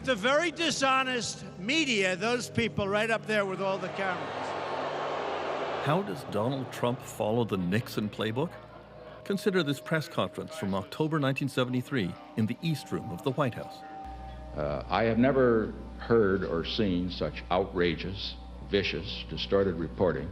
the very dishonest media, those people right up there with all the cameras. How does Donald Trump follow the Nixon playbook? Consider this press conference from October 1973 in the East Room of the White House. I have never heard or seen such outrageous, vicious, distorted reporting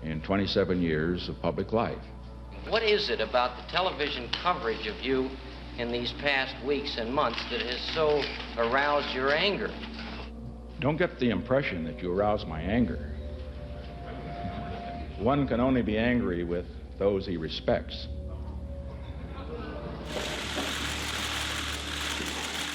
in 27 years of public life. What is it about the television coverage of you in these past weeks and months that has so aroused your anger? Don't get the impression that you arouse my anger. One can only be angry with those he respects.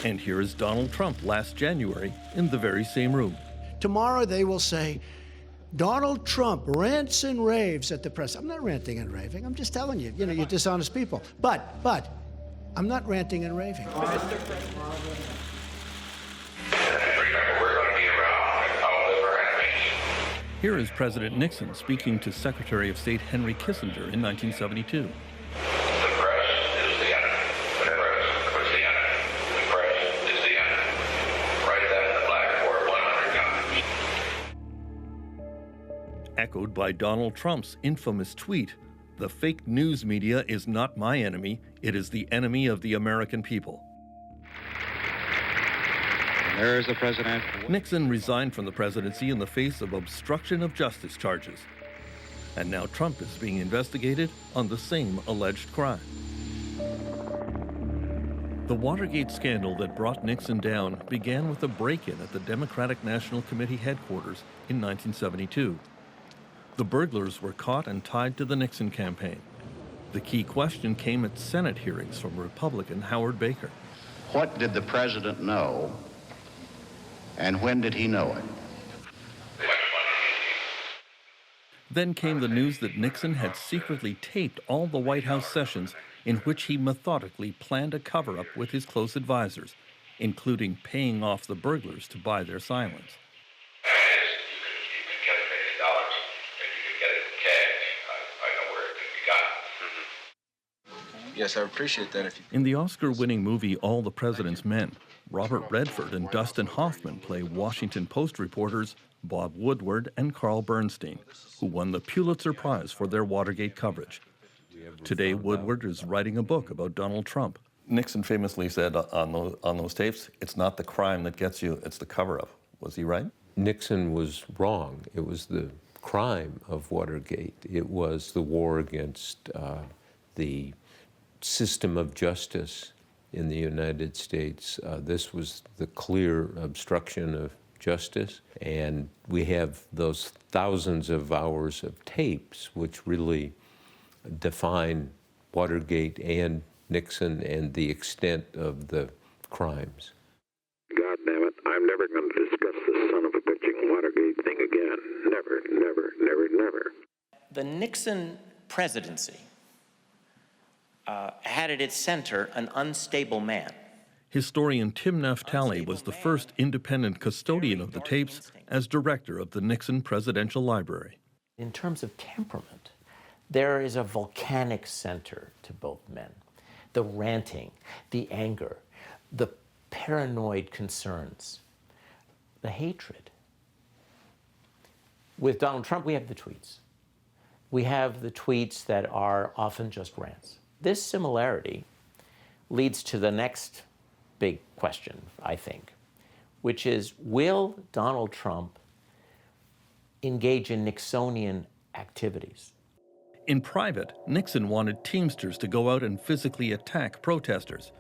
And here is Donald Trump last January in the very same room. Tomorrow they will say, Donald Trump rants and raves at the press. I'm not ranting and raving. I'm just telling you, you're dishonest people. But, I'm not ranting and raving. Here is President Nixon speaking to Secretary of State Henry Kissinger in 1972. Echoed by Donald Trump's infamous tweet, "The fake news media is not my enemy, it is the enemy of the American people." There is the president. Nixon resigned from the presidency in the face of obstruction of justice charges. And now Trump is being investigated on the same alleged crime. The Watergate scandal that brought Nixon down began with a break-in at the Democratic National Committee headquarters in 1972. The burglars were caught and tied to the Nixon campaign. The key question came at Senate hearings from Republican Howard Baker. What did the president know, and when did he know it? Then came the news that Nixon had secretly taped all the White House sessions in which he methodically planned a cover-up with his close advisors, including paying off the burglars to buy their silence. Yes, I appreciate that. In the Oscar-winning movie All the President's Men, Robert Redford and Dustin Hoffman play Washington Post reporters Bob Woodward and Carl Bernstein, who won the Pulitzer Prize for their Watergate coverage. Today, Woodward is writing a book about Donald Trump. Nixon famously said on those tapes, "It's not the crime that gets you, it's the cover-up." Was he right? Nixon was wrong. It was the crime of Watergate. It was the war against the system of justice in the United States. This was the clear obstruction of justice, and we have those thousands of hours of tapes which really define Watergate and Nixon and the extent of the crimes. God damn it, I'm never going to discuss this son of a bitching Watergate thing again. Never, never, never, never. The Nixon presidency had at its center an unstable man. Historian Tim Naftali was the first independent custodian of the tapes as director of the Nixon Presidential Library. In terms of temperament, there is a volcanic center to both men. The ranting, the anger, the paranoid concerns, the hatred. With Donald Trump, we have the tweets. We have the tweets that are often just rants. This similarity leads to the next big question, I think, which is, will Donald Trump engage in Nixonian activities? In private, Nixon wanted Teamsters to go out and physically attack protesters.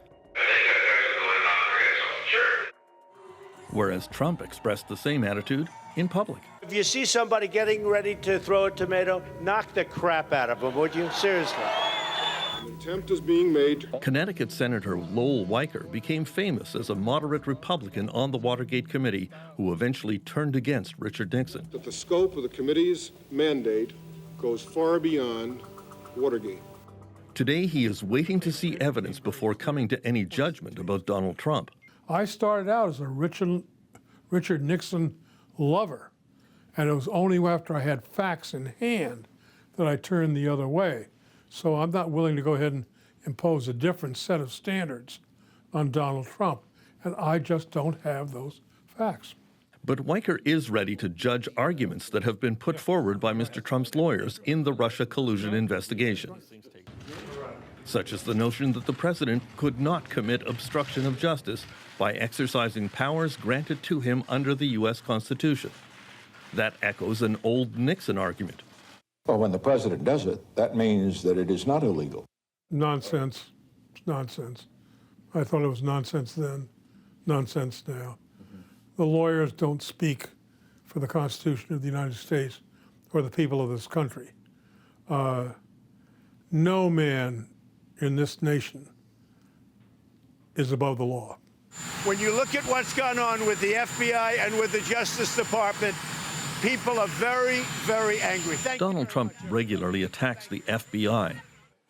Whereas Trump expressed the same attitude in public. If you see somebody getting ready to throw a tomato, knock the crap out of them, would you? Seriously. An attempt is being made. Connecticut Senator Lowell Weicker became famous as a moderate Republican on the Watergate Committee who eventually turned against Richard Nixon. That the scope of the committee's mandate goes far beyond Watergate. Today, he is waiting to see evidence before coming to any judgment about Donald Trump. I started out as a Richard Nixon lover, and it was only after I had facts in hand that I turned the other way. So I'm not willing to go ahead and impose a different set of standards on Donald Trump. and I just don't have those facts. But Weicker is ready to judge arguments that have been put forward by Mr. Trump's lawyers in the Russia collusion investigation, such as the notion that the president could not commit obstruction of justice by exercising powers granted to him under the U.S. Constitution. That echoes an old Nixon argument. Well, when the president does it, that means that it is not illegal. Nonsense. It's nonsense. I thought it was nonsense then, nonsense now. The lawyers don't speak for the Constitution of the United States or the people of this country. No man in this nation is above the law. When you look at what's gone on with the FBI and with the Justice Department, people are very, very angry. Donald Trump regularly attacks the FBI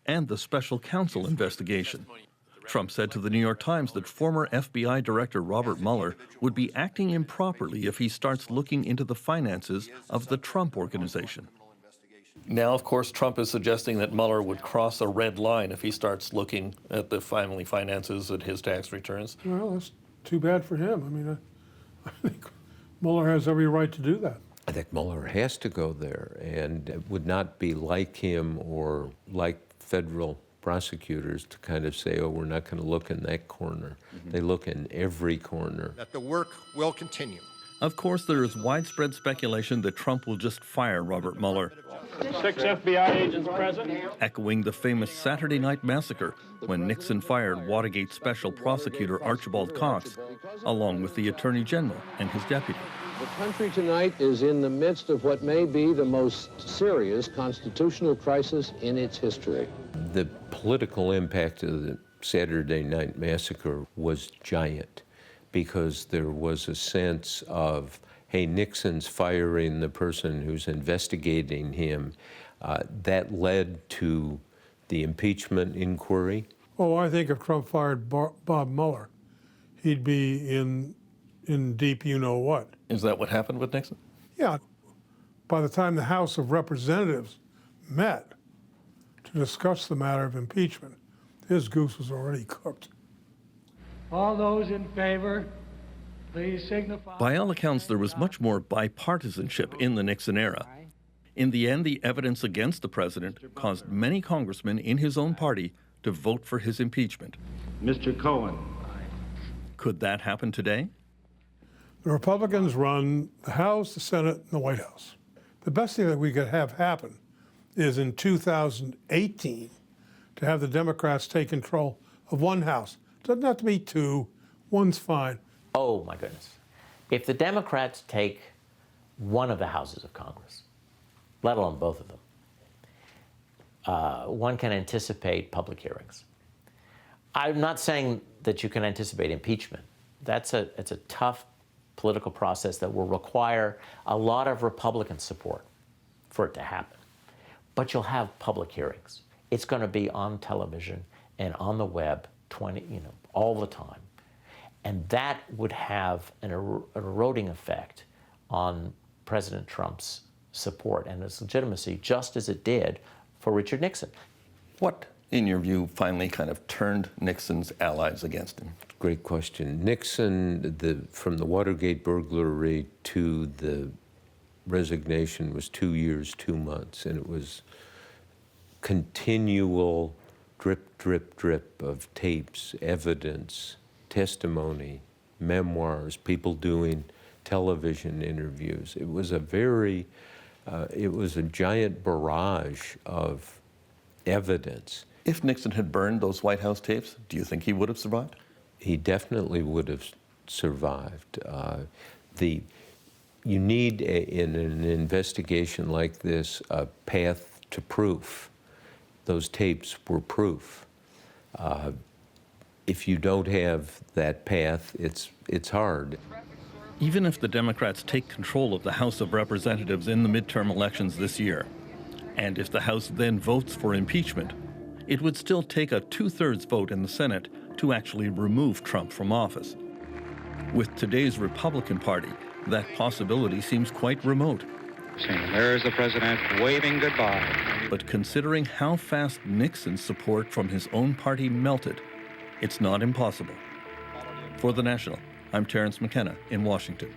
and the special counsel investigation. Trump said to the New York Times that former FBI Director Robert Mueller would be acting improperly if he starts looking into the finances of the Trump Organization. Now, of course, Trump is suggesting that Mueller would cross a red line if he starts looking at the family finances and his tax returns. Well, that's too bad for him. I mean, I think Mueller has every right to do that. I think Mueller has to go there, and it would not be like him or like federal prosecutors to kind of say, oh, we're not going to look in that corner. They look in every corner. That the work will continue. Of course, there is widespread speculation that Trump will just fire Robert Mueller. 6 FBI agents present. Echoing the famous Saturday Night Massacre when Nixon fired Watergate Special Prosecutor Archibald Cox, along with the Attorney General and his deputy. The country tonight is in the midst of what may be the most serious constitutional crisis in its history. The political impact of the Saturday Night Massacre was giant because there was a sense of, hey, Nixon's firing the person who's investigating him. That led to the impeachment inquiry. Oh, I think if Trump fired Bob Mueller, he'd be in deep you-know-what. Is that what happened with Nixon? Yeah. By the time the House of Representatives met to discuss the matter of impeachment, his goose was already cooked. All those in favor, please signify. By all accounts, there was much more bipartisanship in the Nixon era. In the end, the evidence against the president caused many congressmen in his own party to vote for his impeachment. Mr. Cohen. Could that happen today? The Republicans run the House, the Senate, and the White House. The best thing that we could have happen is in 2018 to have the Democrats take control of one House. It doesn't have to be two. One's fine. Oh, my goodness. If the Democrats take one of the houses of Congress, let alone both of them, one can anticipate public hearings. I'm not saying that you can anticipate impeachment. It's a tough political process that will require a lot of Republican support for it to happen. But you'll have public hearings. It's going to be on television and on the web all the time. And that would have an eroding effect on President Trump's support and his legitimacy, just as it did for Richard Nixon. What, in your view, finally kind of turned Nixon's allies against him? Great question. Nixon, from the Watergate burglary to the resignation was 2 years, 2 months, and it was continual drip, drip, drip of tapes, evidence, testimony, memoirs, people doing television interviews. It was a giant barrage of evidence. If Nixon had burned those White House tapes, do you think he would have survived? He definitely would have survived. You need, in an investigation like this, a path to proof. Those tapes were proof. If you don't have that path, it's hard. Even if the Democrats take control of the House of Representatives in the midterm elections this year, and if the House then votes for impeachment, it would still take a 2/3 vote in the Senate to actually remove Trump from office. With today's Republican Party, that possibility seems quite remote. There's the president waving goodbye. But considering how fast Nixon's support from his own party melted, it's not impossible. For The National, I'm Terrence McKenna in Washington.